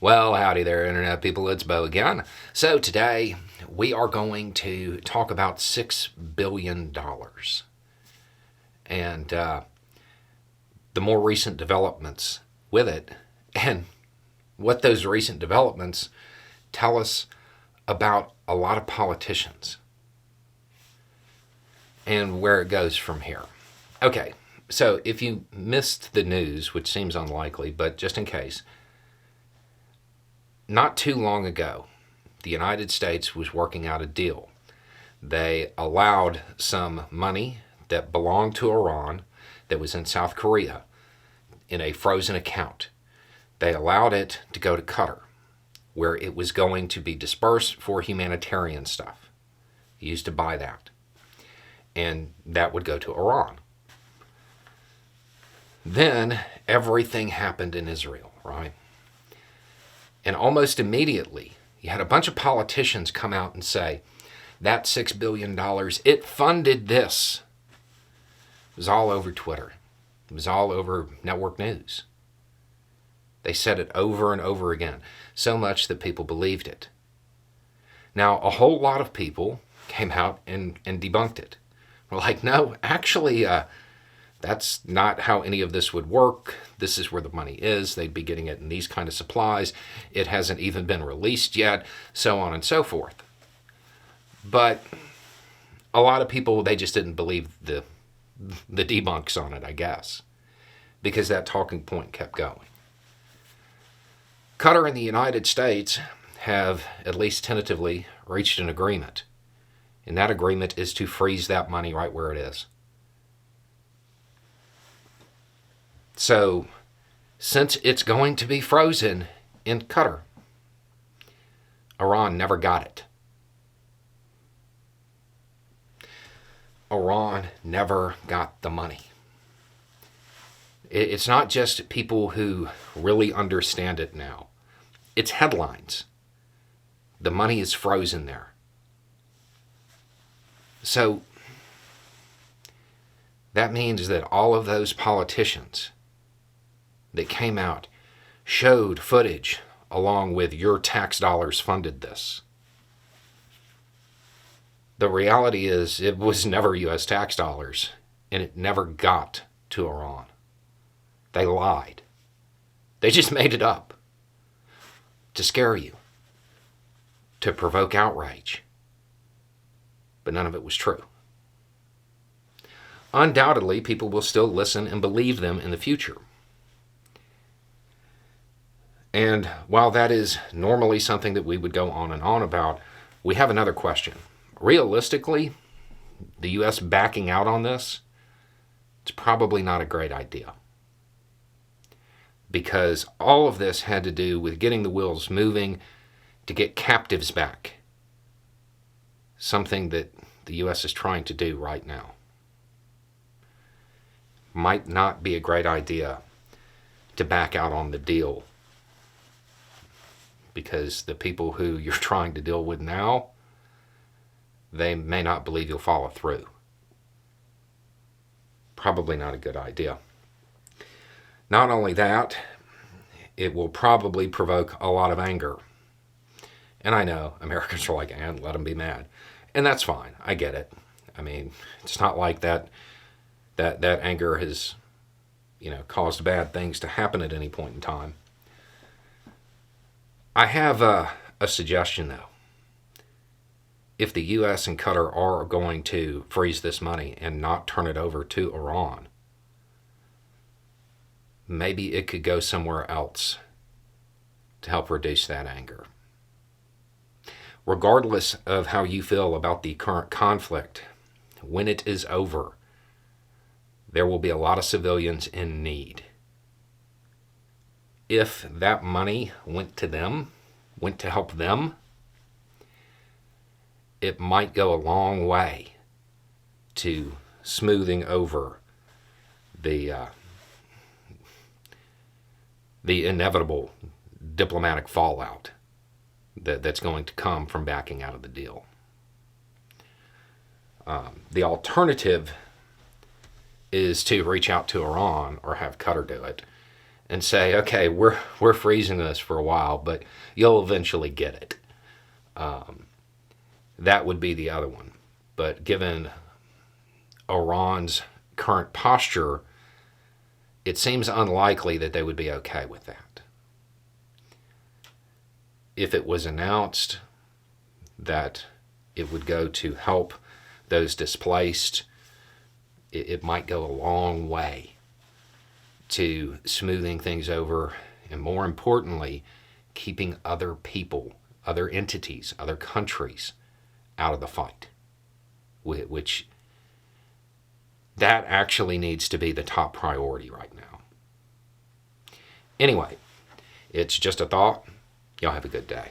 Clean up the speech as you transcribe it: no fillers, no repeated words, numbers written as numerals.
Well, howdy there, Internet people. It's Bo again. So, today we are going to talk about $6 billion and the more recent developments with it, and what those recent developments tell us about a lot of politicians and where it goes from here. Okay, so if you missed the news, which seems unlikely, but just in case, not too long ago, the United States was working out a deal. They allowed some money that belonged to Iran that was in South Korea in a frozen account. They allowed it to go to Qatar, where it was going to be dispersed for humanitarian stuff, used to buy that. And that would go to Iran. Then everything happened in Israel, right? And almost immediately, you had a bunch of politicians come out and say, that $6 billion, it funded this. It was all over Twitter. It was all over network news. They said it over and over again, so much that people believed it. Now, a whole lot of people came out and debunked it. We're like, no, actually, that's not how any of this would work. This is where the money is. They'd be getting it in these kind of supplies. It hasn't even been released yet, so on and so forth. But a lot of people, they just didn't believe the debunks on it, I guess, because that talking point kept going. Qatar and the United States have, at least tentatively, reached an agreement. And that agreement is to freeze that money right where it is. So, since it's going to be frozen in Qatar, Iran never got it. Iran never got the money. It's not just people who really understand it now. It's headlines. The money is frozen there. So, that means that all of those politicians that came out showed footage along with your tax dollars funded this. The reality is it was never U.S. tax dollars, and it never got to Iran. They lied. They just made it up to scare you, to provoke outrage. But none of it was true. Undoubtedly, people will still listen and believe them in the future. And while that is normally something that we would go on and on about, we have another question. Realistically, the U.S. backing out on this, it's probably not a great idea. Because all of this had to do with getting the wheels moving to get captives back. Something that the U.S. is trying to do right now. Might not be a great idea to back out on the deal, because the people who you're trying to deal with now, they may not believe you'll follow through. Probably not a good idea. Not only that, it will probably provoke a lot of anger. And I know Americans are like, and let them be mad. And that's fine. I get it. I mean, it's not like that anger has, caused bad things to happen at any point in time. I have a suggestion, though. If the U.S. and Qatar are going to freeze this money and not turn it over to Iran, maybe it could go somewhere else to help reduce that anger. Regardless of how you feel about the current conflict, when it is over, there will be a lot of civilians in need. If that money went to them, went to help them, it might go a long way to smoothing over the inevitable diplomatic fallout that's going to come from backing out of the deal. The alternative is to reach out to Iran or have Qatar do it and say, okay, we're freezing this for a while, but you'll eventually get it. That would be the other one. But given Iran's current posture, it seems unlikely that they would be okay with that. If it was announced that it would go to help those displaced, it might go a long way to smoothing things over, and more importantly, keeping other people, other entities, other countries out of the fight, which that actually needs to be the top priority right now. Anyway, it's just a thought. Y'all have a good day.